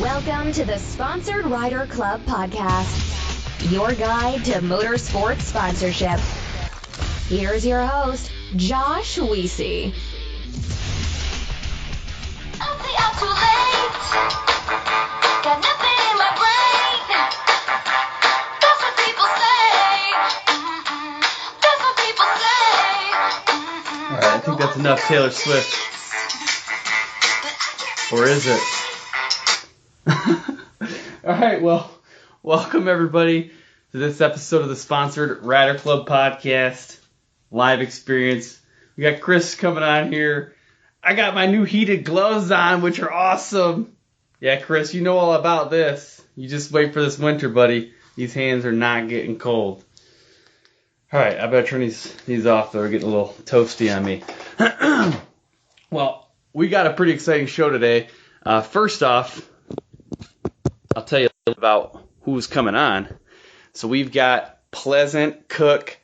Welcome to the Sponsored Rider Club podcast, your guide to motorsports sponsorship. Here's your host, Josh Weesey. I'm too late. Got nothing in my brain. That's what people say. That's what people say. All right, I think that's enough Taylor Swift. Or is it? All right, well, welcome everybody to this episode of the Sponsored Rider Club podcast, live experience. We got Chris coming on here. I got my new heated gloves on, which are awesome. Yeah, Chris, you know all about this. You just wait for this winter, buddy. These hands are not getting cold. All right, I better turn these off, though. They're getting a little toasty on me. Well, we got a pretty exciting show today. First off, I'll tell you a little about who's coming on. So we've got Pleasant Cook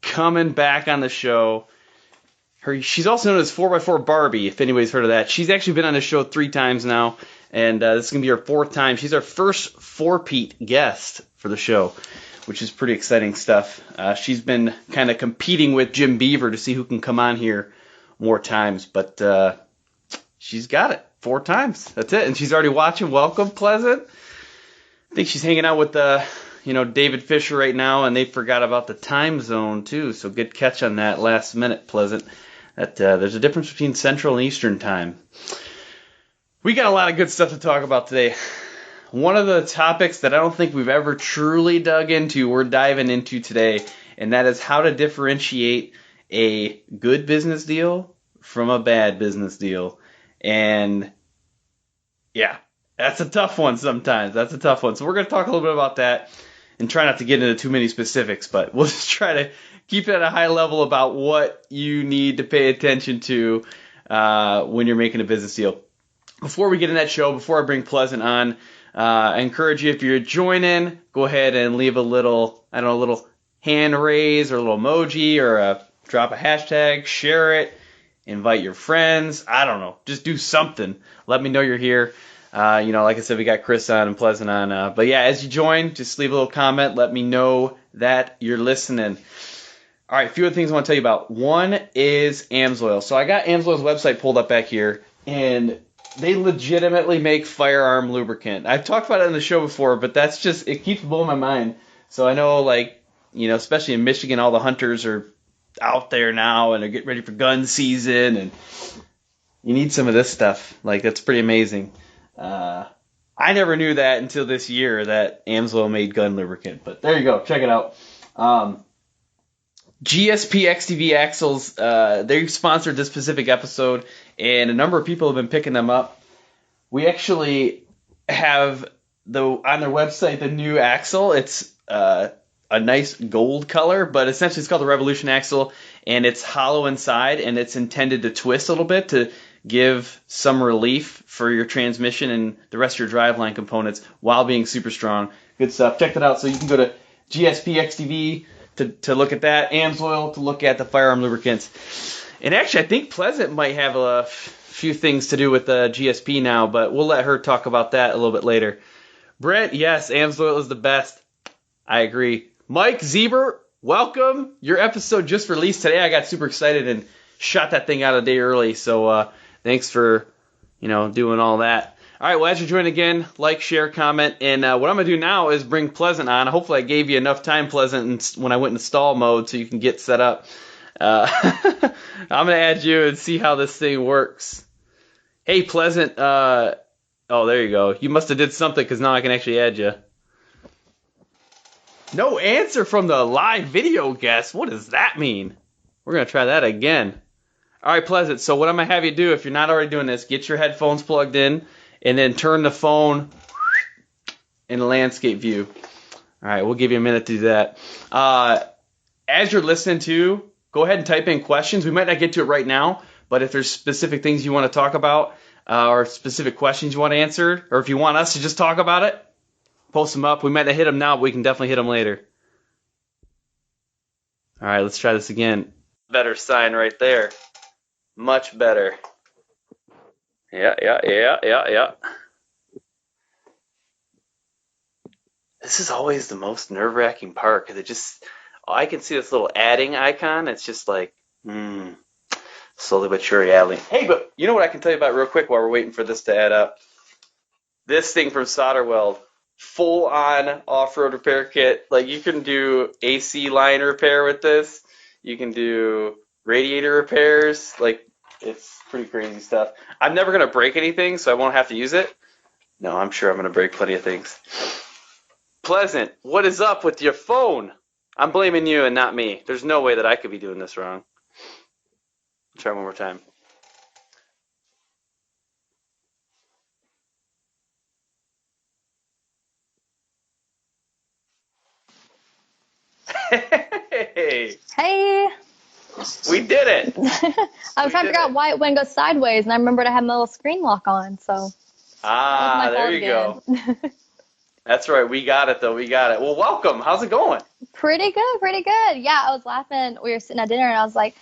coming back on the show. She's also known as 4x4 Barbie, if anybody's heard of that. She's actually been on the show 3 times now, and this is going to be her 4th time. She's our first 4-peat guest for the show, which is pretty exciting stuff. She's been kind of competing with Jim Beaver to see who can come on here more times, but she's got it 4 times. That's it, and she's already watching. Welcome, Pleasant. I think she's hanging out with David Fisher right now, and they forgot about the time zone too. So good catch on that last minute, Pleasant. That there's a difference between Central and Eastern time. We got a lot of good stuff to talk about today. One of the topics that I don't think we've ever truly dug into, we're diving into today, and that is how to differentiate a good business deal from a bad business deal. And yeah, that's a tough one sometimes. That's a tough one. So we're going to talk a little bit about that and try not to get into too many specifics, but we'll just try to keep it at a high level about what you need to pay attention to when you're making a business deal. Before we get in that show, before I bring Pleasant on, I encourage you, if you're joining, go ahead and leave a little hand raise or a little emoji or drop a hashtag, share it, invite your friends. I don't know. Just do something. Let me know you're here. Like I said, we got Chris on and Pleasant on. But yeah, as you join, just leave a little comment. Let me know that you're listening. All right, a few other things I want to tell you about. One is AMSOIL. So I got AMSOIL's website pulled up back here, and they legitimately make firearm lubricant. I've talked about it in the show before, but it keeps blowing my mind. So I know, especially in Michigan, all the hunters are out there now, and they're getting ready for gun season, and you need some of this stuff. That's pretty amazing. I never knew that until this year that AMSOIL made gun lubricant, but there you go. Check it out. GSP XTV axles, they sponsored this specific episode, and a number of people have been picking them up. We actually have on their website the new axle. It's a nice gold color, but essentially it's called the Revolution axle, and it's hollow inside, and it's intended to twist a little bit to give some relief for your transmission and the rest of your driveline components while being super strong. Good stuff. Check that out. So you can go to GSP XTV to look at that, AMSOIL to look at the firearm lubricants. And actually, I think Pleasant might have a few things to do with the GSP now, but we'll let her talk about that a little bit later. Brett, yes, AMSOIL is the best. I agree. Mike Zieber, welcome. Your episode just released today. I got super excited and shot that thing out a day early, so thanks for, doing all that. All right, well, as you're joining again, like, share, comment, and what I'm going to do now is bring Pleasant on. Hopefully I gave you enough time, Pleasant, when I went into stall mode so you can get set up. I'm going to add you and see how this thing works. Hey, Pleasant. Oh, there you go. You must have did something because now I can actually add you. No answer from the live video guest. What does that mean? We're going to try that again. All right, Pleasant. So what I'm going to have you do, if you're not already doing this, get your headphones plugged in and then turn the phone in landscape view. All right, we'll give you a minute to do that. As you're listening to, go ahead and type in questions. We might not get to it right now, but if there's specific things you want to talk about or specific questions you want to answer, or if you want us to just talk about it, post them up. We might not hit them now, but we can definitely hit them later. All right, let's try this again. Better sign right there. Much better. Yeah. This is always the most nerve-wracking part because I can see this little adding icon. It's just like, slowly but surely adding. Hey, but you know what I can tell you about real quick while we're waiting for this to add up? This thing from Solderweld, full-on off-road repair kit. Like, you can do AC line repair with this. You can do radiator repairs. Like, it's pretty crazy stuff. I'm never going to break anything, so I won't have to use it. No, I'm sure I'm going to break plenty of things. Pleasant, what is up with your phone? I'm blaming you and not me. There's no way that I could be doing this wrong. Try one more time. Hey, Hey! we did it. I was trying to figure out why it wouldn't go sideways, and I remembered I had my little screen lock on, so. There you go. That's right. We got it, though. We got it. Well, welcome. How's it going? Pretty good, pretty good. Yeah, I was laughing. We were sitting at dinner, and I was like,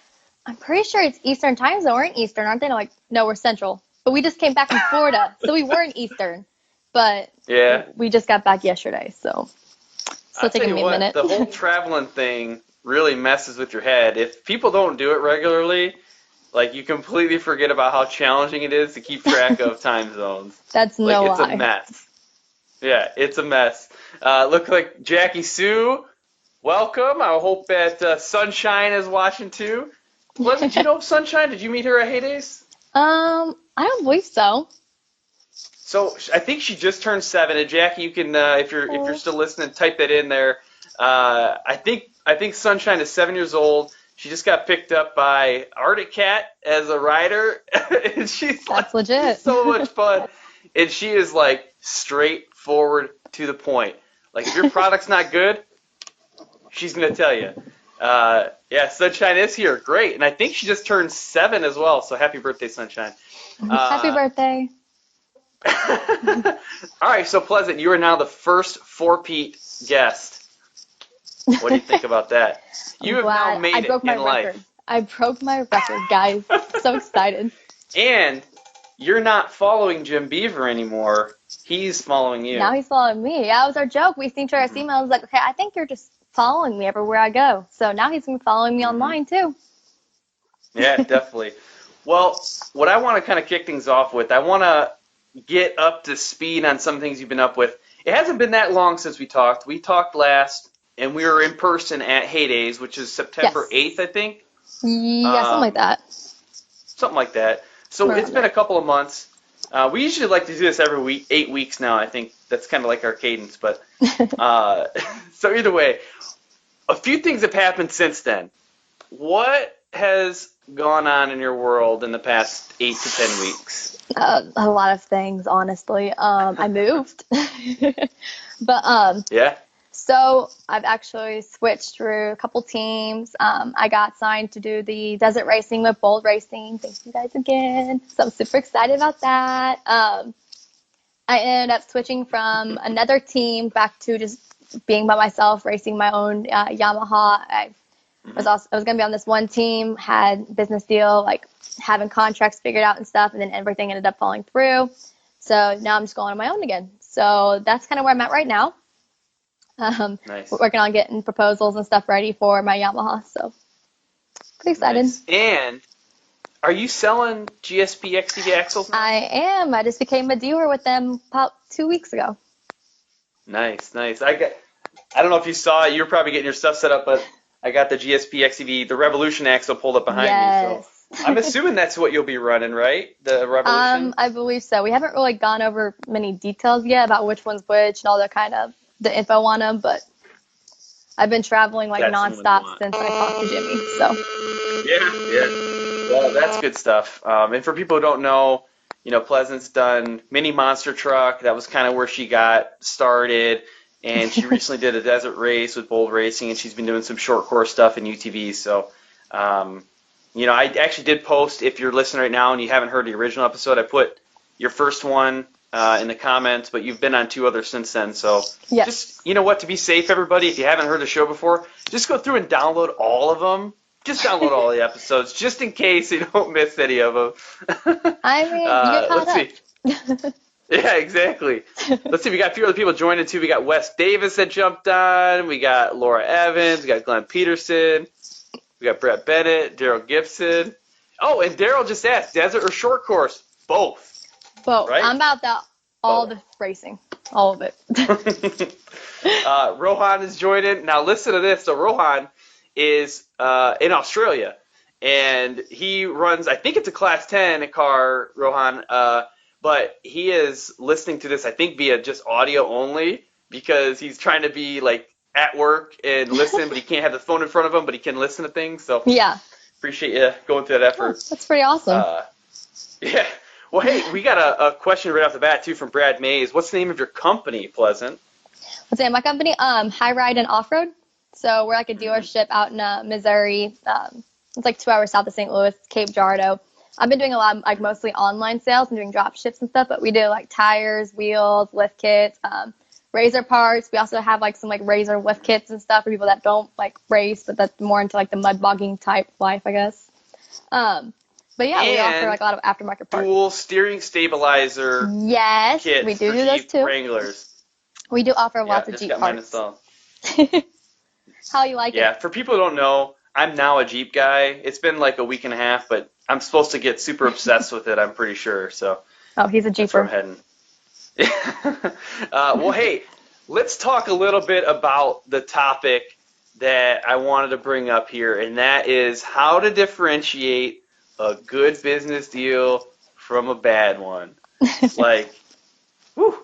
I'm pretty sure it's Eastern time zone. We're in Eastern, aren't they? And I'm like, no, we're Central. But we just came back from Florida, so we were in Eastern. But Yeah. we just got back yesterday, so still taking me a minute. The whole traveling thing really messes with your head. If people don't do it regularly, like, you completely forget about how challenging it is to keep track of time zones. That's no Like, it's lie. a mess. Yeah, it's a mess. Look like Jackie Sue, welcome. I hope that Sunshine is watching too. Did you know Sunshine? Did you meet her at Heydays? I don't believe so. So I think she just turned 7. And Jackie, you can, if you're still listening, type that in there. I think Sunshine is 7 years old. She just got picked up by Arctic Cat as a rider, and That's legit. so much fun. And she is like straightforward to the point. Like, if your product's not good, she's gonna tell you. Yeah, Sunshine is here. Great, and I think she just turned 7 as well. So happy birthday, Sunshine! Happy birthday. All right, so Pleasant, you are now the first 4-peat guest. What do you think about that? You have now made it in life. I broke my record, guys. So excited. And you're not following Jim Beaver anymore. He's following you. Now he's following me. Yeah, it was our joke. We seen each other's emails. I was like, okay, I think you're just following me everywhere I go. So now he's going to be following me online, too. Yeah, definitely. Well, what I want to kind of kick things off with, I want to get up to speed on some things you've been up with. It hasn't been that long since we talked. We talked last, and we were in person at Heydays, which is September 8th, I think. Yeah, something like that. Something like that. So it's been a couple of months. We usually like to do this every week, 8 weeks now. I think that's kind of like our cadence. But so either way, a few things have happened since then. What has gone on in your world in the past 8 to 10 weeks? A lot of things, honestly. I moved. But Yeah. so I've actually switched through a couple teams. I got signed to do the desert racing with Bold Racing. Thank you guys again. So I'm super excited about that. I ended up switching from another team back to just being by myself, racing my own Yamaha. I was going to be on this one team, had business deal, like having contracts figured out and stuff, and then everything ended up falling through. So now I'm just going on my own again. So that's kind of where I'm at right now. Nice. Working on getting proposals and stuff ready for my Yamaha, so pretty excited. Nice. And are you selling GSP XTV axles now? I am. I just became a dealer with them about 2 weeks ago. Nice. I don't know if you saw it. You were probably getting your stuff set up, but I got the GSP XTV, the Revolution axle pulled up behind me. So I'm assuming that's what you'll be running, right? The Revolution? I believe so. We haven't really gone over many details yet about which one's which and all the kind of the info on them, but I've been traveling like nonstop since I talked to Jimmy. So yeah. Well, that's good stuff. And for people who don't know, Pleasant's done Mini Monster Truck. That was kind of where she got started. And she recently did a desert race with Bold Racing, and she's been doing some short course stuff in UTVs. So, I actually did post, if you're listening right now and you haven't heard the original episode, I put your first one in the comments, but you've been on 2 others since then. So just, to be safe, everybody, if you haven't heard the show before, just go through and download all of them. Just download all the episodes, just in case you don't miss any of them. I mean, you get caught let's up. see. Yeah, exactly. Let's see, we got a few other people joining too. We got Wes Davis that jumped on. We got Laura Evans. We got Glenn Peterson. We got Brett Bennett, Daryl Gibson. Oh, and Daryl just asked, desert or short course? Both. Both. Right? I'm about that. All the racing. All of it. Rohan is joining. Now listen to this. So Rohan is in Australia, and he runs, I think it's a Class 10 car, Rohan, but he is listening to this, I think, via just audio only, because he's trying to be like at work and listen, but he can't have the phone in front of him, but he can listen to things. So Yeah. appreciate you going through that effort. Oh, that's pretty awesome. Yeah. Well, hey, we got a question right off the bat, too, from Brad Mays. What's the name of your company, Pleasant? Let's say my company, High Ride and Off Road. So we're like a dealership out in Missouri. It's like 2 hours south of St. Louis, Cape Girardeau. I've been doing a lot of like mostly online sales and doing drop ships and stuff, but we do like tires, wheels, lift kits, razor parts. We also have like some like razor lift kits and stuff for people that don't like race, but that's more into like the mud bogging type life, I guess. But yeah, we offer like a lot of aftermarket parts. Dual steering stabilizer. Yes, kits we do for those Jeep too. Wranglers. We do offer lots of just Jeep got mine parts. installed. How you like Yeah, it? for people who don't know, I'm now a Jeep guy. It's been like a week and a half, but I'm supposed to get super obsessed with it, I'm pretty sure. So Oh, he's a that's where Jeeper. I'm heading. Well, hey, let's talk a little bit about the topic that I wanted to bring up here, and that is how to differentiate a good business deal from a bad one. Like, whew,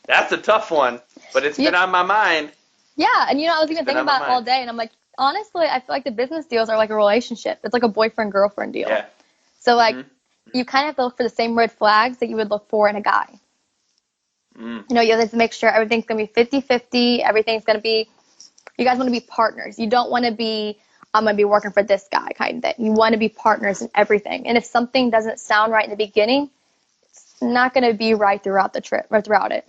that's a tough one, but it's been on my mind. Yeah, and I was even thinking about it all day, and I'm like, honestly, I feel like the business deals are like a relationship. It's like a boyfriend-girlfriend deal. Yeah. So, like, you kind of have to look for the same red flags that you would look for in a guy. You have to make sure everything's going to be 50-50. Everything's going to be, you guys want to be partners. You don't want to be, I'm going to be working for this guy kind of thing. You want to be partners in everything. And if something doesn't sound right in the beginning, it's not going to be right throughout the trip or throughout it.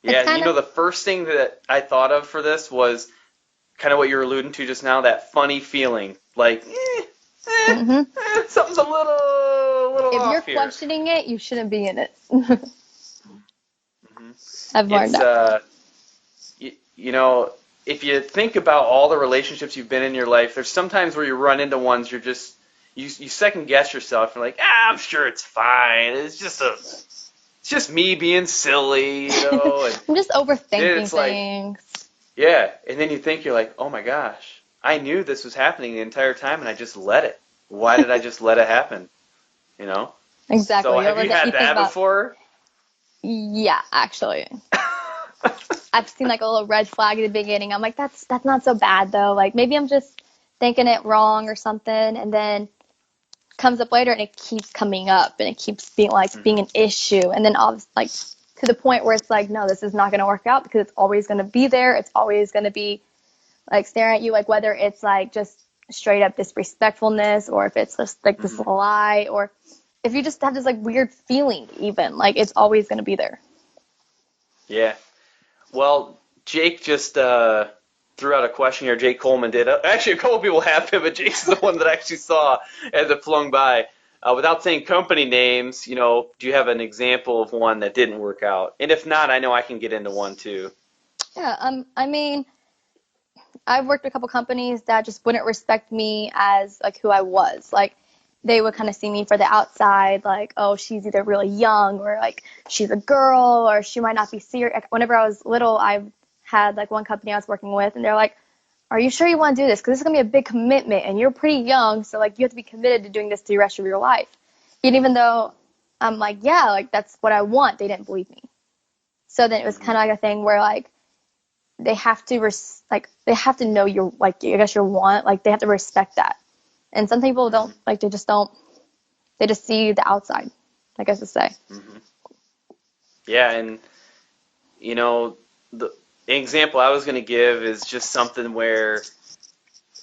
Yeah, the first thing that I thought of for this was kind of what you're alluding to just now, that funny feeling. Like, something's a little if off you're here. questioning it, you shouldn't be in it. I've learned that. If you think about all the relationships you've been in your life, there's sometimes where you run into ones you're just, you second guess yourself. You're like, I'm sure it's fine. It's just me being silly, And I'm just overthinking it's like, things. Yeah, and then you're like, oh my gosh, I knew this was happening the entire time, and I just let it. Why did I just let it happen? Exactly. So have you had that before? Yeah, actually. I've seen like a little red flag at the beginning. I'm like, that's not so bad though. Like maybe I'm just thinking it wrong or something, and then comes up later and it keeps coming up and it keeps being an issue, and then like to the point where it's like, no, this is not going to work out because it's always going to be there. It's always going to be like staring at you, like whether it's like just straight up disrespectfulness or if it's just like this lie or if you just have this like weird feeling, even like it's always going to be there. Yeah. Well, Jake just threw out a question here. Jake Coleman did. Actually, a couple people have him, but Jake's the one that I actually saw as it flung by. Without saying company names, do you have an example of one that didn't work out? And if not, I know I can get into one too. Yeah, I mean, I've worked with a couple companies that just wouldn't respect me as like who I was. Like they would kind of see me for the outside, like, oh, she's either really young or like she's a girl or she might not be serious. Whenever I was little, I had like one company I was working with, and they're like, are you sure you want to do this? Because this is going to be a big commitment, and you're pretty young, so like you have to be committed to doing this the rest of your life. And even though I'm like, yeah, like that's what I want, they didn't believe me. So then it was kind of like a thing where like they have to they have to know your like I guess your want, like they have to respect that. And some people don't, like they just see the outside, I guess to say. Yeah, and the example I was going to give is just something where,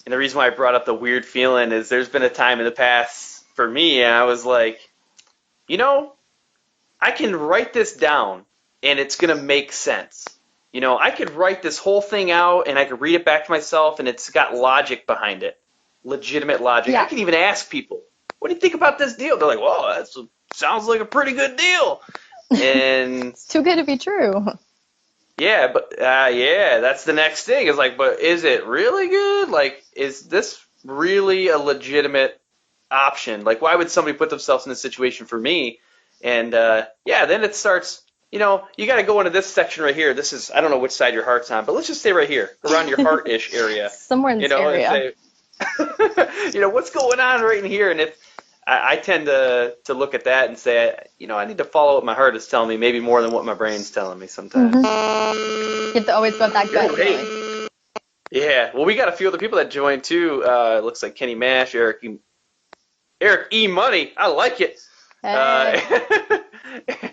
and the reason why I brought up the weird feeling is there's been a time in the past for me, and I was like, I can write this down, and it's going to make sense. I could write this whole thing out, and I could read it back to myself, and it's got logic behind it. Legitimate logic. Yeah. I can even ask people, what do you think about this deal? They're like, well, that sounds like a pretty good deal. And It's too good to be true. yeah, but that's the next thing. Is like, but is it really good? Like, is this really a legitimate option? Like, why would somebody put themselves in this situation for me? And then it starts. You know, you got to go into this section right here. This is, I don't know which side your heart's on, but let's just stay right here, around your heart-ish area. Somewhere in this area. And say, what's going on right in here? And if I tend to look at that and say, I need to follow what my heart is telling me, maybe more than what my brain's telling me sometimes. You have to always go with that gut feeling. Yeah, well, we got a few other people that joined too. It looks like Kenny Mash, Eric E. Money. I like it. Hey.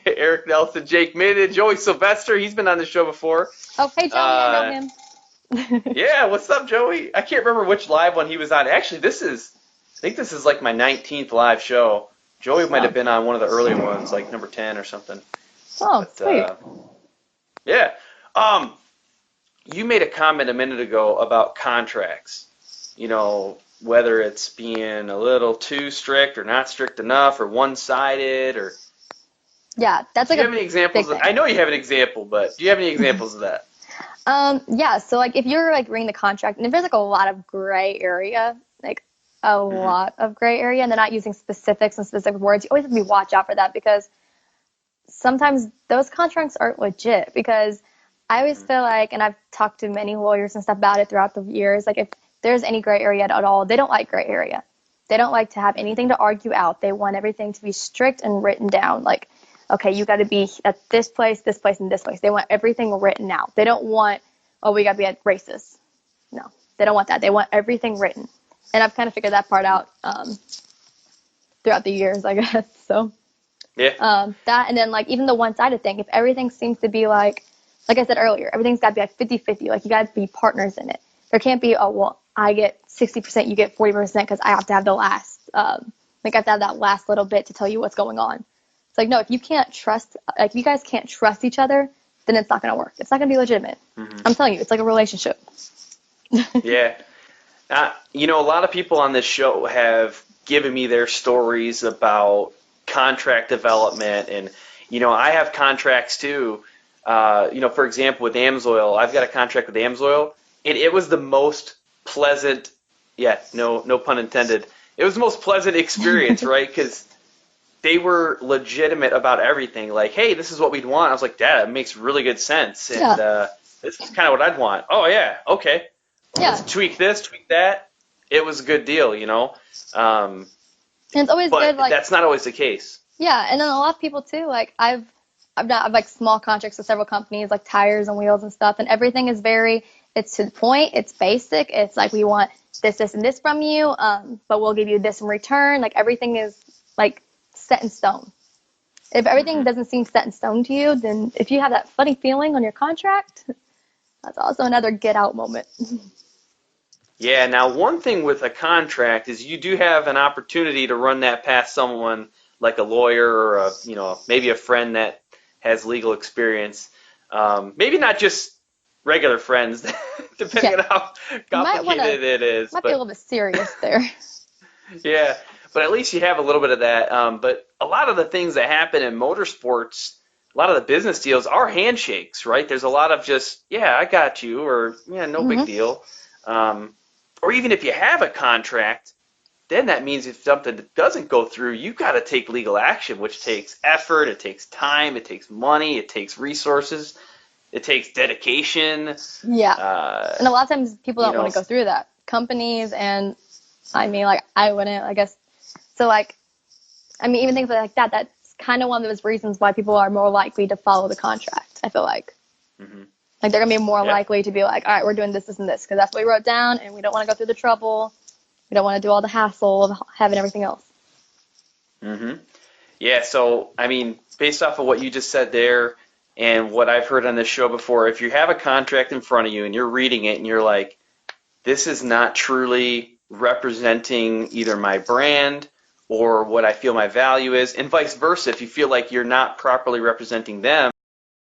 Eric Nelson, Jake Midden, Joey Sylvester. He's been on the show before. Oh, hey, Joey, I know him. Yeah, what's up, Joey? I can't remember which live one he was on. Actually, I think this is like my 19th live show. Joey might have been on one of the early ones, like number 10 or something. Oh, sweet. Yeah. You made a comment a minute ago about contracts. Whether it's being a little too strict or not strict enough or one-sided or... Yeah, that's like do you have any examples? I know you have an example, but do you have any examples of that? Yeah, so like if you're like reading the contract and if there's like a lot of gray area, like a lot of gray area, and they're not using specifics and specific words, you always have to be watch out for that because sometimes those contracts aren't legit because I always feel like, and I've talked to many lawyers and stuff about it throughout the years, like if there's any gray area at all, they don't like gray area. They don't like to have anything to argue out. They want everything to be strict and written down. Like, okay, you got to be at this place, and this place. They want everything written out. They don't want, we got to be at racist. No, they don't want that. They want everything written. And I've kind of figured that part out throughout the years, I guess. So, yeah. That, and then like even the one-sided thing, if everything seems to be like I said earlier, everything's got to be like 50-50. Like you got to be partners in it. There can't be, I get 60%, you get 40% because I have to have the last, I have to have that last little bit to tell you what's going on. It's like, no, if you you guys can't trust each other, then it's not going to work. It's not going to be legitimate. Mm-hmm. I'm telling you, it's like a relationship. Yeah. A lot of people on this show have given me their stories about contract development. And, I have contracts too. For example, with AMSOIL, I've got a contract with AMSOIL, and it was the most pleasant, no pun intended, it was the most pleasant experience, right? Because they were legitimate about everything. Like, hey, this is what we'd want. I was like, Dad, it makes really good sense. And this is kind of what I'd want. Oh, yeah, okay. Yeah. Let's tweak this, tweak that. It was a good deal, And it's always good, like... that's not always the case. Yeah, and then a lot of people, too, like, I've like small contracts with several companies, like tires and wheels and stuff, and everything is it's to the point, it's basic, it's like, we want this, and this from you, but we'll give you this in return. Like, everything is, like, set in stone. If everything doesn't seem set in stone to you, then if you have that funny feeling on your contract, that's also another get out moment. Yeah, now one thing with a contract is you do have an opportunity to run that past someone like a lawyer or maybe a friend that has legal experience. Maybe not just regular friends, depending on how complicated it is. Might be a little bit serious there. Yeah, but at least you have a little bit of that. But a lot of the things that happen in motorsports, a lot of the business deals are handshakes, right? There's a lot of just, I got you, or no big deal. Or even if you have a contract, then that means if something doesn't go through, you've got to take legal action, which takes effort, it takes time, it takes money, it takes resources, it takes dedication. Yeah. And a lot of times people don't want to go through that. Companies and, I wouldn't, I guess. So, even things like that, that's kind of one of those reasons why people are more likely to follow the contract, I feel like. Mm-hmm. Like, they're going to be more likely to be like, all right, we're doing this, and this, because that's what we wrote down, and we don't want to go through the trouble. We don't want to do all the hassle of having everything else. Mm-hmm. Yeah, so, based off of what you just said there and what I've heard on this show before, if you have a contract in front of you and you're reading it and you're like, this is not truly representing either my brand or what I feel my value is, and vice versa, if you feel like you're not properly representing them,